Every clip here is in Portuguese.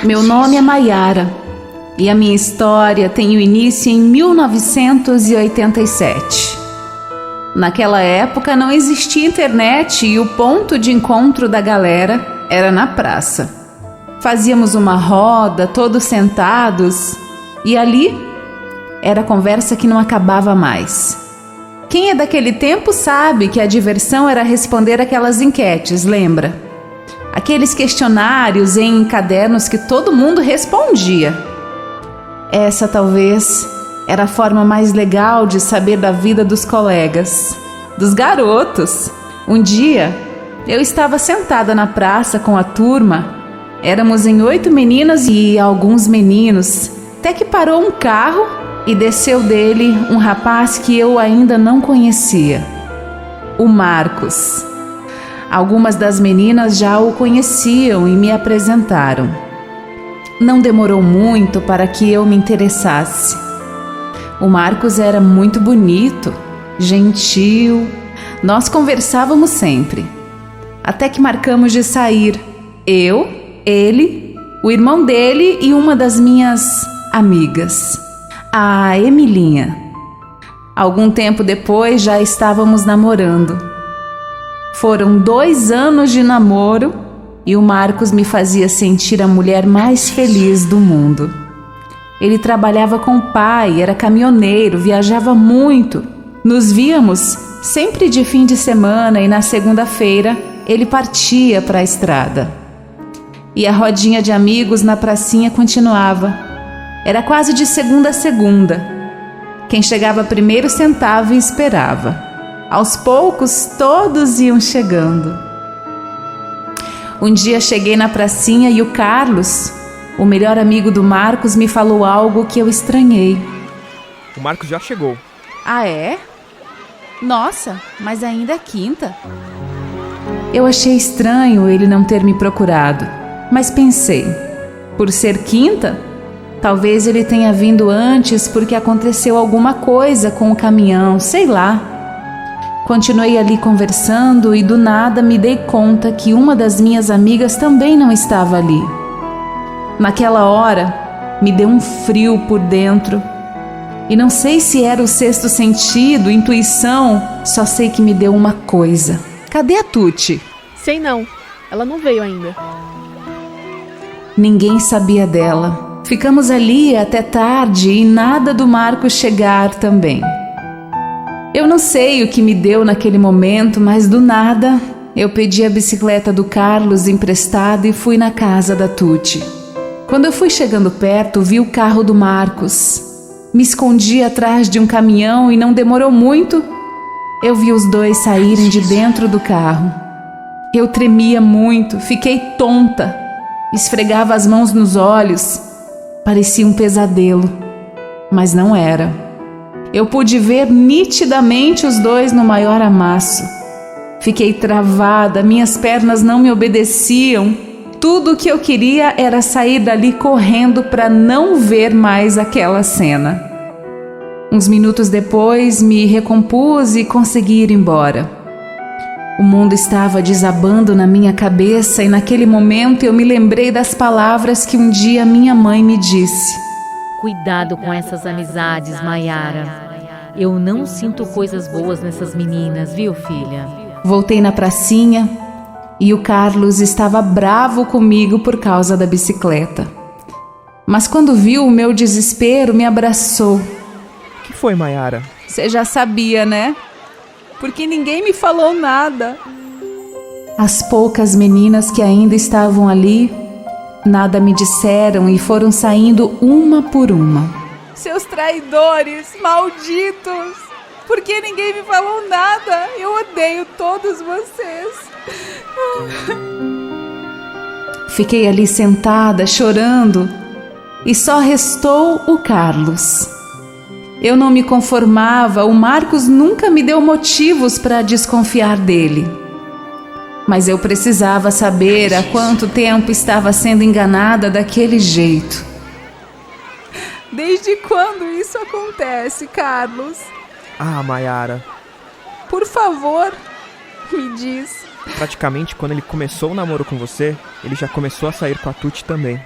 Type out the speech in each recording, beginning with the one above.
Meu nome é Maiara e a minha história tem o início em 1987. Naquela época não existia internet e o ponto de encontro da galera era na praça. Fazíamos uma roda, todos sentados, e ali era conversa que não acabava mais. Quem é daquele tempo sabe que a diversão era responder aquelas enquetes, lembra? Aqueles questionários em cadernos que todo mundo respondia. Essa talvez era a forma mais legal de saber da vida dos colegas, dos garotos. Um dia, eu estava sentada na praça com a turma. Éramos em 8 meninas e alguns meninos, até que parou um carro e desceu dele um rapaz que eu ainda não conhecia, o Marcos. Algumas das meninas já o conheciam e me apresentaram. Não demorou muito para que eu me interessasse. O Marcos era muito bonito, gentil. Nós conversávamos sempre, até que marcamos de sair. Eu, ele, o irmão dele e uma das minhas amigas, a Emilinha. Algum tempo depois já estávamos namorando. Foram 2 anos de namoro e o Marcos me fazia sentir a mulher mais feliz do mundo. Ele trabalhava com o pai, era caminhoneiro, viajava muito. Nos víamos sempre de fim de semana e na segunda-feira ele partia para a estrada. E a rodinha de amigos na pracinha continuava. Era quase de segunda a segunda. Quem chegava primeiro sentava e esperava. Aos poucos, todos iam chegando. Um dia cheguei na pracinha e o Carlos, o melhor amigo do Marcos, me falou algo que eu estranhei. O Marcos já chegou. Ah, é? Nossa, mas ainda é quinta. Eu achei estranho ele não ter me procurado, mas pensei, por ser quinta, talvez ele tenha vindo antes porque aconteceu alguma coisa com o caminhão, sei lá. Continuei ali conversando e do nada me dei conta que uma das minhas amigas também não estava ali. Naquela hora, me deu um frio por dentro. E não sei se era o sexto sentido, intuição, só sei que me deu uma coisa. Cadê a Tuti? Sei não, ela não veio ainda. Ninguém sabia dela. Ficamos ali até tarde e nada do Marcos chegar também. Eu não sei o que me deu naquele momento, mas do nada eu pedi a bicicleta do Carlos emprestada e fui na casa da Tuti. Quando eu fui chegando perto, vi o carro do Marcos. Me escondi atrás de um caminhão e não demorou muito. Eu vi os dois saírem de dentro do carro. Eu tremia muito, fiquei tonta. Esfregava as mãos nos olhos. Parecia um pesadelo, mas não era. Eu pude ver nitidamente os dois no maior amasso. Fiquei travada, minhas pernas não me obedeciam. Tudo o que eu queria era sair dali correndo para não ver mais aquela cena. Uns minutos depois, me recompus e consegui ir embora. O mundo estava desabando na minha cabeça e naquele momento eu me lembrei das palavras que um dia minha mãe me disse. Cuidado com essas amizades, Maiara. Eu não sinto coisas boas nessas meninas, viu, filha? Voltei na pracinha e o Carlos estava bravo comigo por causa da bicicleta. Mas quando viu o meu desespero, me abraçou. O que foi, Maiara? Você já sabia, né? Porque ninguém me falou nada. As poucas meninas que ainda estavam ali, nada me disseram e foram saindo uma por uma. Seus traidores, malditos! Por que ninguém me falou nada? Eu odeio todos vocês. Fiquei ali sentada, chorando, e só restou o Carlos. Eu não me conformava, o Marcos nunca me deu motivos para desconfiar dele. Mas eu precisava saber há quanto tempo estava sendo enganada daquele jeito. Desde quando isso acontece, Carlos? Ah, Maiara. Por favor, me diz. Praticamente quando ele começou o namoro com você, ele já começou a sair com a Tuti também.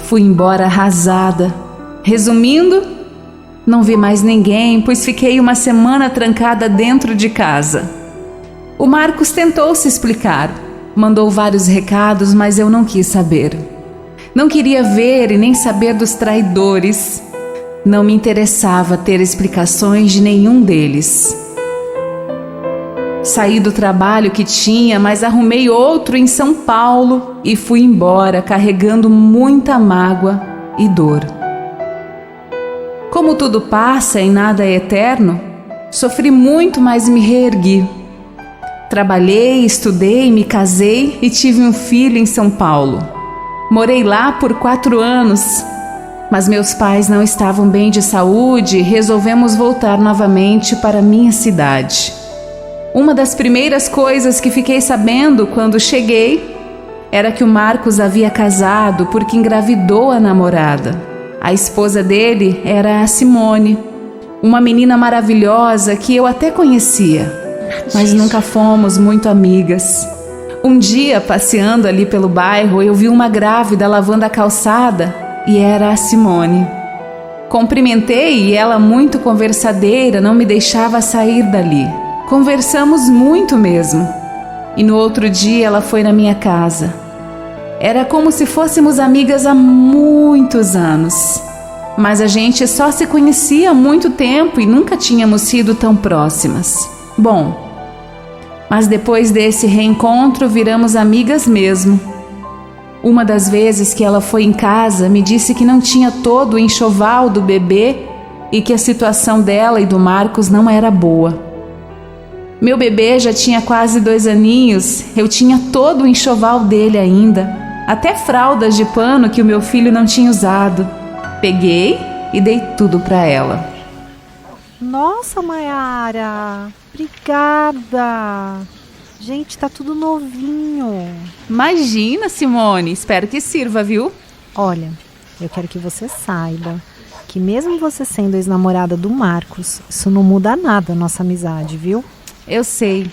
Fui embora arrasada. Resumindo, não vi mais ninguém, pois fiquei uma semana trancada dentro de casa. O Marcos tentou se explicar, mandou vários recados, mas eu não quis saber. Não queria ver e nem saber dos traidores. Não me interessava ter explicações de nenhum deles. Saí do trabalho que tinha, mas arrumei outro em São Paulo e fui embora carregando muita mágoa e dor. Como tudo passa e nada é eterno, sofri muito, mas me reergui. Trabalhei, estudei, me casei e tive um filho em São Paulo. Morei lá por 4 anos, mas meus pais não estavam bem de saúde e resolvemos voltar novamente para minha cidade. Uma das primeiras coisas que fiquei sabendo quando cheguei era que o Marcos havia casado porque engravidou a namorada. A esposa dele era a Simone, uma menina maravilhosa que eu até conhecia, mas nunca fomos muito amigas. Um dia, passeando ali pelo bairro, eu vi uma grávida lavando a calçada e era a Simone. Cumprimentei e ela, muito conversadeira, não me deixava sair dali. Conversamos muito mesmo. E no outro dia ela foi na minha casa. Era como se fôssemos amigas há muitos anos. Mas a gente só se conhecia há muito tempo e nunca tínhamos sido tão próximas. Bom, mas depois desse reencontro viramos amigas mesmo. Uma das vezes que ela foi em casa me disse que não tinha todo o enxoval do bebê e que a situação dela e do Marcos não era boa. Meu bebê já tinha quase 2 aninhos, eu tinha todo o enxoval dele ainda, até fraldas de pano que o meu filho não tinha usado. Peguei e dei tudo para ela. Nossa, Maiara, obrigada. Gente, tá tudo novinho. Imagina, Simone, espero que sirva, viu? Olha, eu quero que você saiba que mesmo você sendo ex-namorada do Marcos, isso não muda nada a nossa amizade, viu? Eu sei.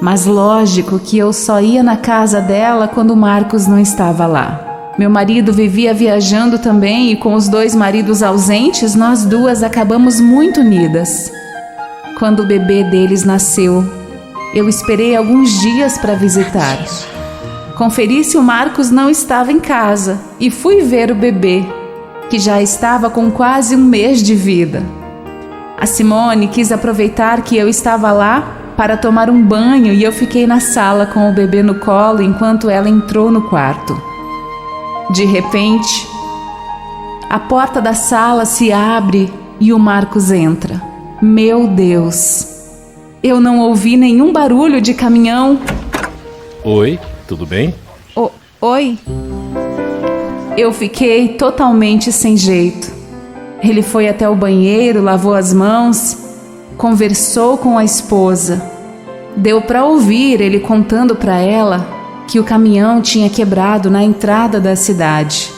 Mas lógico que eu só ia na casa dela quando o Marcos não estava lá. Meu marido vivia viajando também e com os 2 maridos ausentes, nós 2 acabamos muito unidas. Quando o bebê deles nasceu, eu esperei alguns dias para visitar. Conferi se o Marcos não estava em casa e fui ver o bebê, que já estava com quase 1 mês de vida. A Simone quis aproveitar que eu estava lá para tomar um banho e eu fiquei na sala com o bebê no colo enquanto ela entrou no quarto. De repente, a porta da sala se abre e o Marcos entra. Meu Deus! Eu não ouvi nenhum barulho de caminhão. Oi, tudo bem? Oi? Eu fiquei totalmente sem jeito. Ele foi até o banheiro, lavou as mãos, conversou com a esposa. Deu para ouvir ele contando para ela que o caminhão tinha quebrado na entrada da cidade.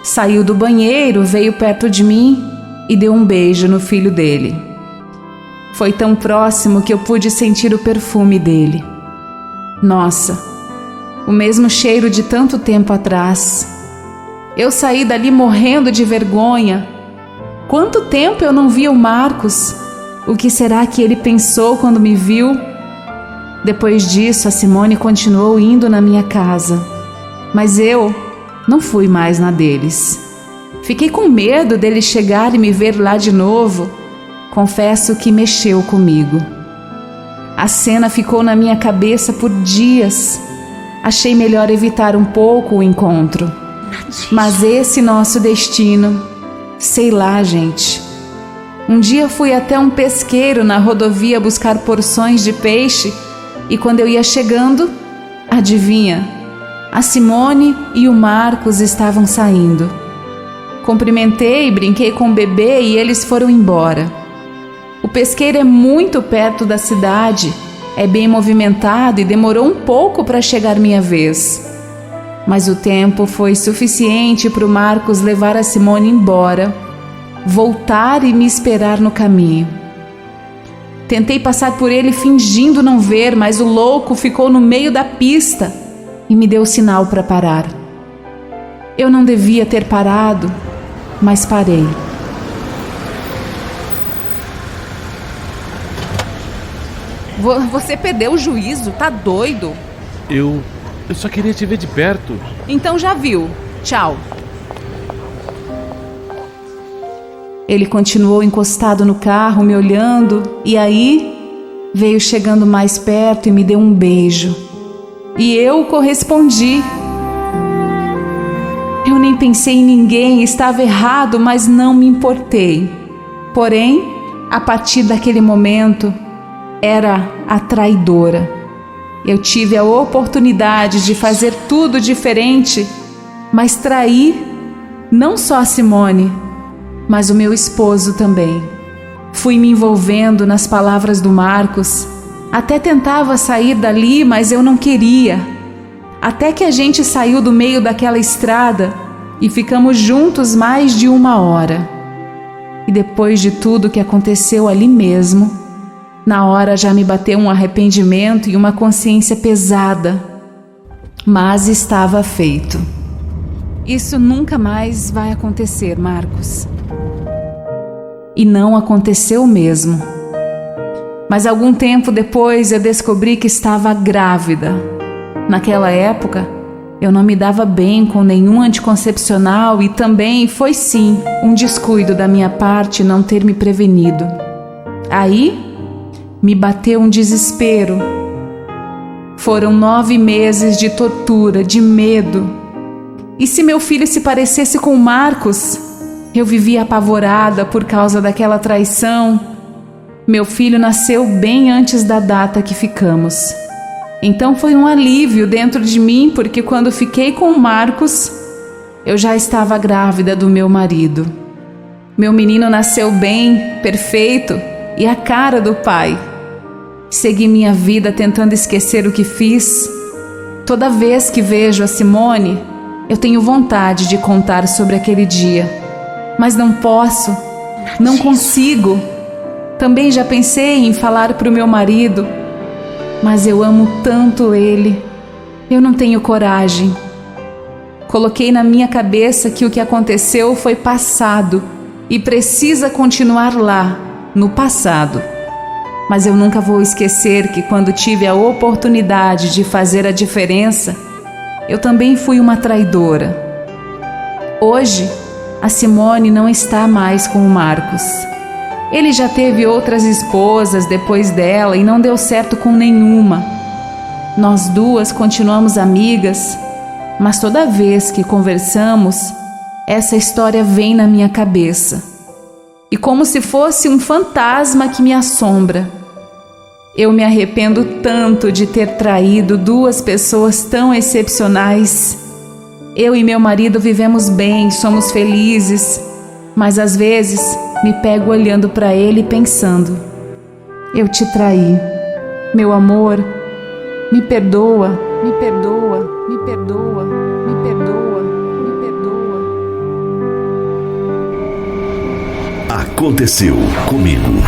Saiu do banheiro, veio perto de mim e deu um beijo no filho dele. Foi tão próximo que eu pude sentir o perfume dele. Nossa, o mesmo cheiro de tanto tempo atrás. Eu saí dali morrendo de vergonha. Quanto tempo eu não via o Marcos? O que será que ele pensou quando me viu? Depois disso, a Simone continuou indo na minha casa, mas eu não fui mais na deles. Fiquei com medo dele chegar e me ver lá de novo. Confesso que mexeu comigo. A cena ficou na minha cabeça por dias. Achei melhor evitar um pouco o encontro. Mas esse nosso destino, sei lá, gente. Um dia fui até um pesqueiro na rodovia buscar porções de peixe e quando eu ia chegando, adivinha? A Simone e o Marcos estavam saindo. Cumprimentei, brinquei com o bebê e eles foram embora. O pesqueiro é muito perto da cidade, é bem movimentado e demorou um pouco para chegar minha vez. Mas o tempo foi suficiente para o Marcos levar a Simone embora, voltar e me esperar no caminho. Tentei passar por ele fingindo não ver, mas o louco ficou no meio da pista e me deu sinal para parar. Eu não devia ter parado, mas parei. Você perdeu o juízo? Tá doido? Eu só queria te ver de perto. Então já viu. Tchau. Ele continuou encostado no carro, me olhando, e aí veio chegando mais perto e me deu um beijo. E eu correspondi. Eu nem pensei em ninguém, estava errado, mas não me importei. Porém, a partir daquele momento, era a traidora. Eu tive a oportunidade de fazer tudo diferente, mas traí não só a Simone, mas o meu esposo também. Fui me envolvendo nas palavras do Marcos, até tentava sair dali, mas eu não queria. Até que a gente saiu do meio daquela estrada e ficamos juntos mais de 1 hora. E depois de tudo que aconteceu ali mesmo, na hora já me bateu um arrependimento e uma consciência pesada. Mas estava feito. Isso nunca mais vai acontecer, Marcos. E não aconteceu mesmo. Mas algum tempo depois eu descobri que estava grávida. Naquela época, eu não me dava bem com nenhum anticoncepcional e também foi sim um descuido da minha parte não ter me prevenido. Aí, me bateu um desespero. Foram 9 meses de tortura, de medo. E se meu filho se parecesse com o Marcos? Eu vivia apavorada por causa daquela traição. Meu filho nasceu bem antes da data que ficamos. Então foi um alívio dentro de mim, porque quando fiquei com o Marcos, eu já estava grávida do meu marido. Meu menino nasceu bem, perfeito e a cara do pai. Segui minha vida tentando esquecer o que fiz. Toda vez que vejo a Simone, eu tenho vontade de contar sobre aquele dia. Mas não posso, não consigo. Também já pensei em falar para o meu marido, mas eu amo tanto ele. Eu não tenho coragem. Coloquei na minha cabeça que o que aconteceu foi passado e precisa continuar lá, no passado. Mas eu nunca vou esquecer que quando tive a oportunidade de fazer a diferença, eu também fui uma traidora. Hoje, a Simone não está mais com o Marcos. Ele já teve outras esposas depois dela e não deu certo com nenhuma. Nós duas continuamos amigas, mas toda vez que conversamos, essa história vem na minha cabeça. E como se fosse um fantasma que me assombra. Eu me arrependo tanto de ter traído 2 pessoas tão excepcionais. Eu e meu marido vivemos bem, somos felizes, mas às vezes me pego olhando para ele e pensando: eu te traí. Meu amor, me perdoa, me perdoa, me perdoa, me perdoa, me perdoa. Aconteceu comigo.